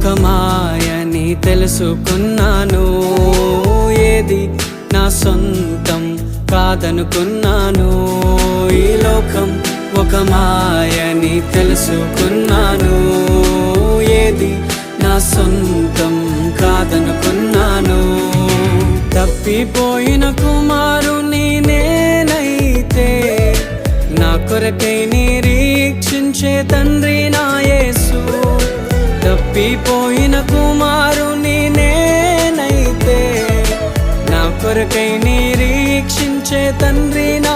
ఒక మాయని తెలుసుకున్నాను, ఏది నా సొంతం కాదనుకున్నాను. ఈ లోకం ఒక మాయని తెలుసుకున్నాను, ఏది నా సొంతం కాదనుకున్నాను. తప్పిపోయిన కుమారుని నేనైతే, నా కొరకై నిరీక్షించే తండ్రి నా యేసు. తప్పిపోయిన కుమారుని నేనైతే, నా కొరకై నిరీక్షించే తండ్రి నా